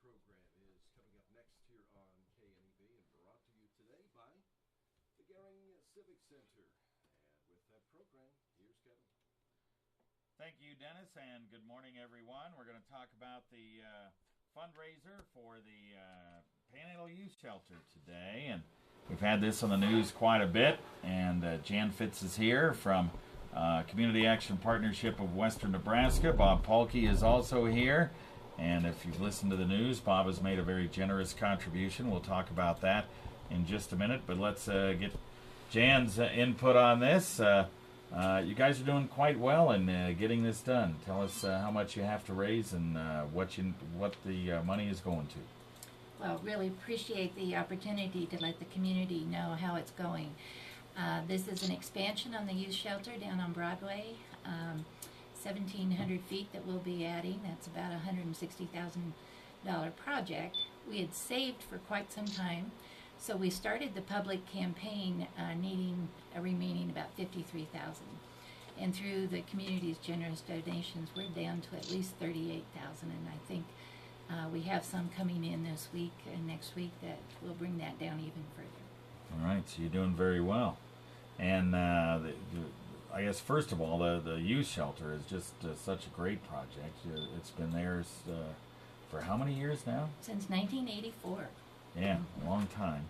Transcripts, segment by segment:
program is coming up next here on KNEB and brought to you today by the Gehring Civic Center. And with that program, here's Kevin. Thank you, Dennis, and good morning, everyone. We're going to talk about the fundraiser for the Panhandle Youth Shelter today, and we've had this on the news quite a bit, and Jan Fitz is here from Community Action Partnership of Western Nebraska. Bob Pahlke is also here, and if you've listened to the news, Bob has made a very generous contribution. We'll talk about that in just a minute, but let's get Jan's input on this. You guys are doing quite well in getting this done. Tell us how much you have to raise and what the money is going to. Well, really appreciate the opportunity to let the community know how it's going. This is an expansion on the youth shelter down on Broadway, 1,700 feet that we'll be adding. That's about a $160,000 project. We had saved for quite some time, so we started the public campaign needing a remaining about $53,000. And through the community's generous donations, we're down to at least $38,000, and I think we have some coming in this week and next week that will bring that down even further. All right, so you're doing very well. And I guess first of all, the youth shelter is just such a great project. It's been there for how many years now? Since 1984. Yeah, a long time.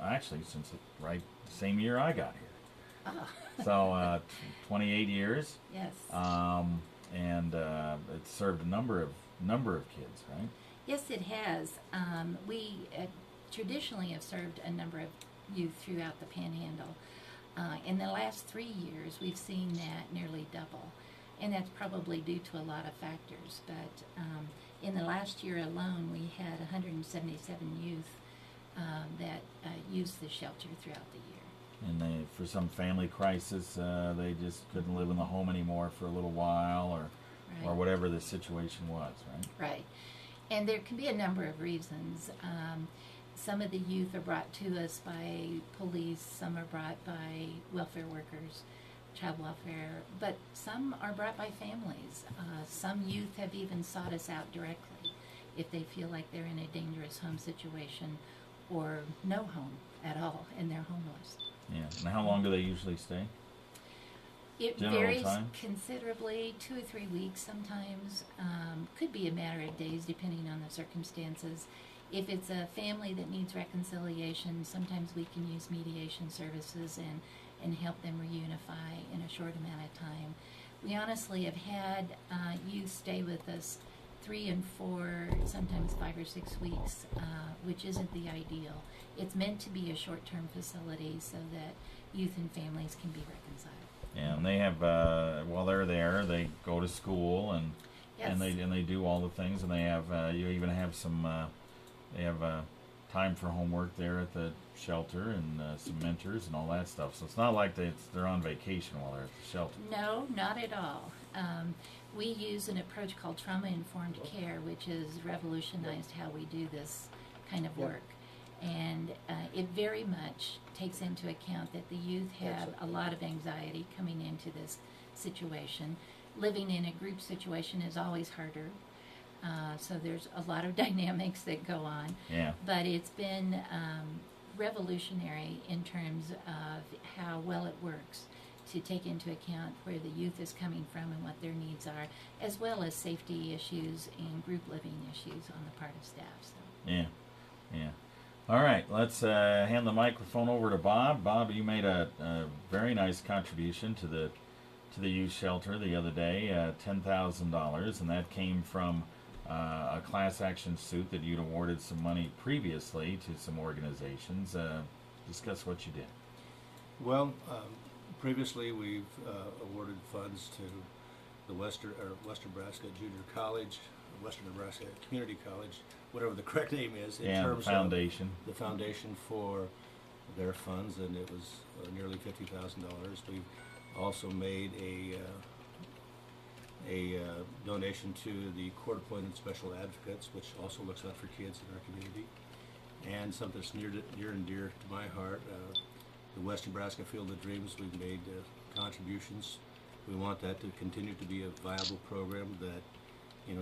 Actually, since the same year I got here. Oh. So 28 years. Yes. And it served a number of kids, right? Yes, it has. We traditionally have served a number of youth throughout the Panhandle. In the last 3 years, we've seen that nearly double, and that's probably due to a lot of factors. But in the last year alone, we had 177 youth that used the shelter throughout the year. And for some family crisis, they just couldn't live in the home anymore for a little while, or whatever the situation was, right? Right. And there can be a number of reasons. Some of the youth are brought to us by police, some are brought by welfare workers, child welfare, but some are brought by families. Some youth have even sought us out directly if they feel like they're in a dangerous home situation or no home at all and they're homeless. Yeah. And how long do they usually stay? It General varies time? Considerably, 2 or 3 weeks sometimes. Could be a matter of days depending on the circumstances. If it's a family that needs reconciliation, sometimes we can use mediation services and help them reunify in a short amount of time. We honestly have had youth stay with us 3 and 4, sometimes 5 or 6 weeks, which isn't the ideal. It's meant to be a short-term facility so that youth and families can be reconciled. Yeah, and they have while they're there, they go to school and Yes. and they do all the things, and they have you even have some they have time for homework there at the shelter and some mentors and all that stuff. So it's not like they're on vacation while they're at the shelter. No, not at all. We use an approach called trauma-informed care, which has revolutionized how we do this kind of work. And it very much takes into account that the youth have a lot of anxiety coming into this situation. Living in a group situation is always harder. So there's a lot of dynamics that go on. Yeah. But it's been revolutionary in terms of how well it works to take into account where the youth is coming from and what their needs are, as well as safety issues and group living issues on the part of staff. So. Yeah. All right, let's hand the microphone over to Bob. Bob, you made a very nice contribution to the youth shelter the other day, $10,000, and that came from a class action suit that you'd awarded some money previously to some organizations. Discuss what you did. Well, previously we've awarded funds to the Western Nebraska Junior College, Western Nebraska Community College, whatever the correct name is, in terms the foundation. of the foundation for their funds, and it was nearly $50,000. We've also made a donation to the court-appointed special advocates, which also looks out for kids in our community, and something that's near and dear to my heart, the West Nebraska Field of Dreams. We've made contributions. We want that to continue to be a viable program that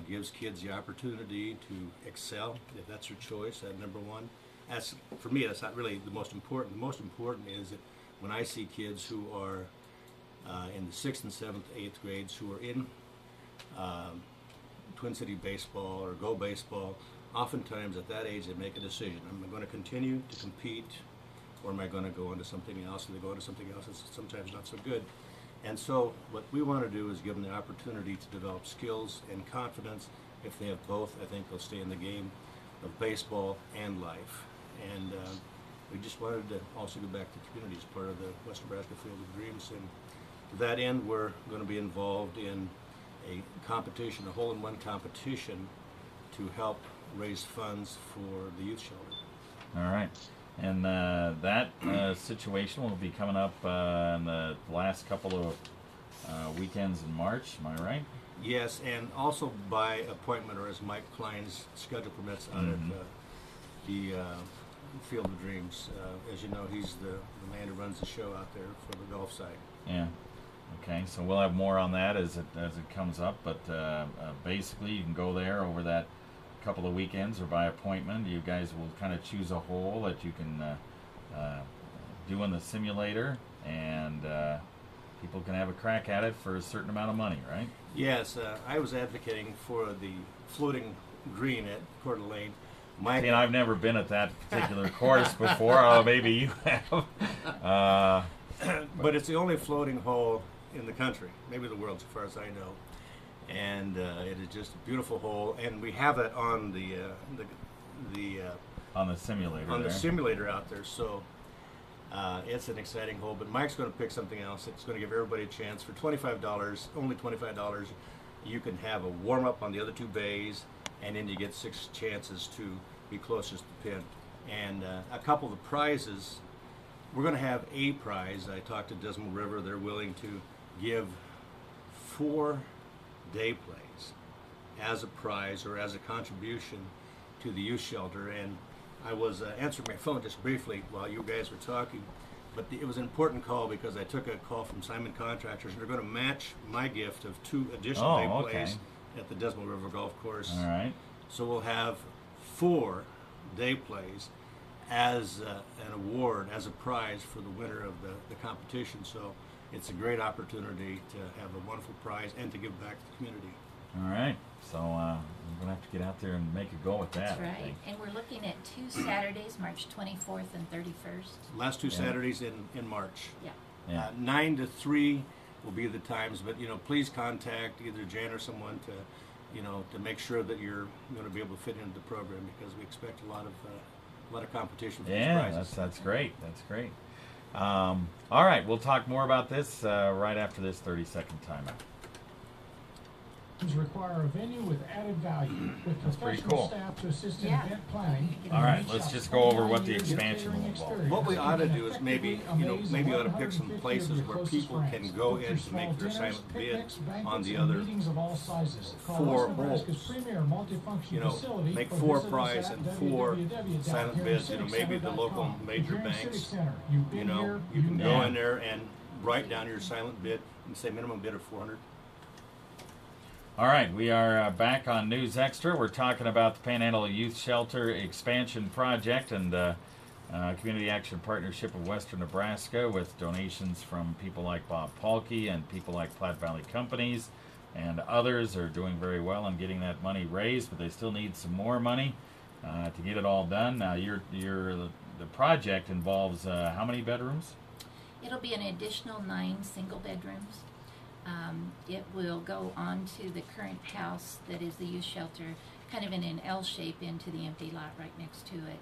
gives kids the opportunity to excel if that's their choice. That number one. As for me, that's not really the most important. The most important is that when I see kids who are in the 6th and 7th, 8th grades who are in Twin City baseball or Go baseball, oftentimes at that age they make a decision. Am I going to continue to compete, or am I going to go into something else? And they go into something else that's sometimes not so good. And so what we want to do is give them the opportunity to develop skills and confidence. If they have both, I think they'll stay in the game of baseball and life. And we just wanted to also give back to the community as part of the West Nebraska Field of Dreams. And to that end, we're going to be involved in a competition, a hole-in-one competition, to help raise funds for the youth shelter. All right. And that situation will be coming up in the last couple of weekends in March, am I right? Yes, and also by appointment, or as Mike Klein's schedule permits, out at the Field of Dreams. As you know, he's the man who runs the show out there for the golf side. Yeah. Okay, so we'll have more on that as it comes up, but basically you can go there over that couple of weekends or by appointment. You guys will kind of choose a hole that you can do in the simulator, and people can have a crack at it for a certain amount of money, right? Yes, I was advocating for the floating green at Coeur d'Alene. Mike, See, and I've never been at that particular course before. Maybe you have. But it's the only floating hole in the country, maybe the world, as far as I know. And it is just a beautiful hole, and we have it on on the simulator. the simulator out there. So it's an exciting hole. But Mike's going to pick something else. It's going to give everybody a chance for $25, only $25. You can have a warm up on the other two bays, and then you get 6 chances to be closest to the pin. And a couple of the prizes. We're going to have a prize. I talked to Dismal River. They're willing to give 4 day plays as a prize or as a contribution to the youth shelter. And I was answering my phone just briefly while you guys were talking, but it was an important call because I took a call from Simon Contractors, and they're going to match my gift of 2 additional day plays at the Dismal River Golf Course. All right. So we'll have 4 day plays as an award, as a prize for the winner of the competition. So it's a great opportunity to have a wonderful prize and to give back to the community. All right. So we're going to have to get out there and make a go at that. That's right. And we're looking at 2 Saturdays, March 24th and 31st. Last 2 Saturdays in March. Yeah. 9 to 3 will be the times, but please contact either Jan or someone to make sure that you're going to be able to fit into the program, because we expect a lot of competition for these prizes. That's great. That's great. All right, we'll talk more about this right after this 30-second timeout. Require a venue with added value, with professional cool. staff to assist in event planning. All right, let's just go over what the expansion will involve. What we ought to do is maybe ought to pick some places where people can go in to make their silent bid on the other 4 holes. Make 4 prize and 4 silent bids. Maybe the local major banks. You can go in there and write down your silent bid and say minimum bid of $400. All right, we are back on News Extra. We're talking about the Panhandle Youth Shelter expansion project and community action partnership of Western Nebraska, with donations from people like Bob Pahlke and people like Platte Valley Companies, and others are doing very well on getting that money raised, but they still need some more money to get it all done. Now, the project involves how many bedrooms? It'll be an additional 9 single bedrooms. It will go on to the current house that is the youth shelter, kind of in an L shape into the empty lot right next to it.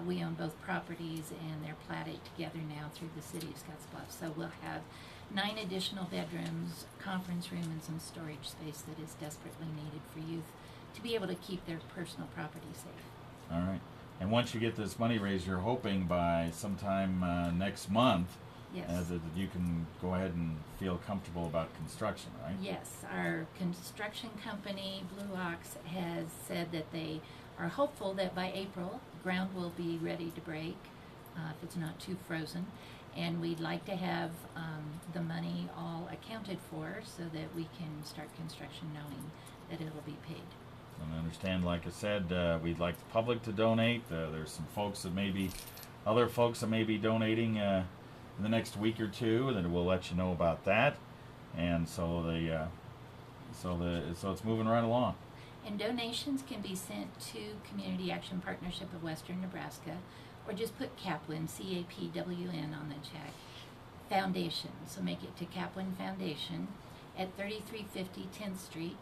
We own both properties, and they're platted together now through the city of Scottsbluff. So we'll have 9 additional bedrooms, conference room, and some storage space that is desperately needed for youth to be able to keep their personal property safe. All right. And once you get this money raised, you're hoping by sometime next month, Yes. that you can go ahead and feel comfortable about construction, right? Yes, our construction company, Blue Ox, has said that they are hopeful that by April, ground will be ready to break, if it's not too frozen. And we'd like to have the money all accounted for so that we can start construction knowing that it'll be paid. And I understand, like I said, we'd like the public to donate. There's some folks that other folks that may be donating in the next week or two, and then we'll let you know about that. And so so it's moving right along. And donations can be sent to Community Action Partnership of Western Nebraska, or just put CAPWN, CAPWN, on the check. Foundation, so make it to CAPWN Foundation at 3350 10th Street,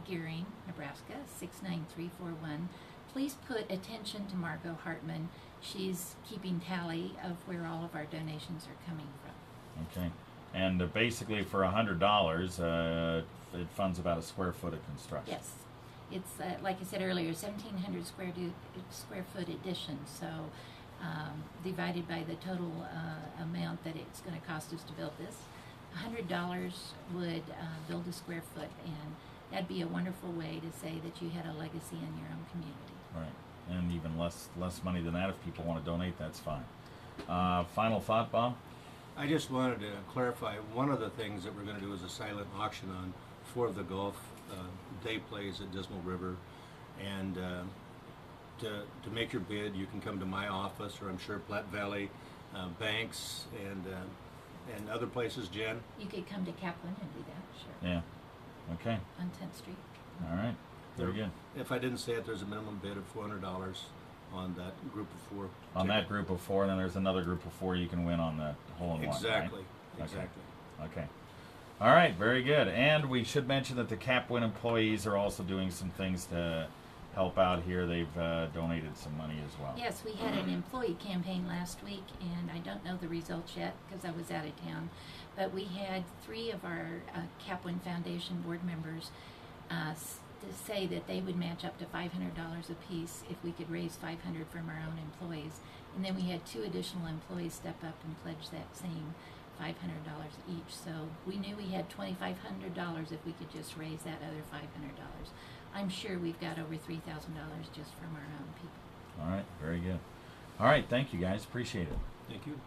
Gearing, Nebraska 69341. Please put attention to Margot Hartman. She's keeping tally of where all of our donations are coming from. Okay. And basically for $100, it funds about a square foot of construction. Yes. It's, like I said earlier, 1,700 square foot addition, so divided by the total amount that it's going to cost us to build this, $100 would build a square foot, and that'd be a wonderful way to say that you had a legacy in your own community. Right. And even less money than that, if people want to donate, that's fine. Final thought, Bob? I just wanted to clarify, one of the things that we're going to do is a silent auction on 4 of the golf day plays at Dismal River. And to make your bid, you can come to my office, or I'm sure Platte Valley Banks and other places. Jen? You could come to CAPWN and do that, sure. Yeah. Okay. On 10th Street. All right. Very good. If I didn't say it, there's a minimum bid of $400 on that group of 4. On that group of 4, and then there's another group of 4 you can win on the hole-in-one. Exactly. Right? Exactly. Okay. All right. Very good. And we should mention that the CAPWN employees are also doing some things to help out here. They've donated some money as well. Yes, we had an employee campaign last week, and I don't know the results yet because I was out of town, but we had 3 of our CAPWN Foundation board members to say that they would match up to $500 apiece if we could raise $500 from our own employees. And then we had 2 additional employees step up and pledge that same $500 each. So we knew we had $2,500 if we could just raise that other $500. I'm sure we've got over $3,000 just from our own people. All right. Very good. All right. Thank you, guys. Appreciate it. Thank you.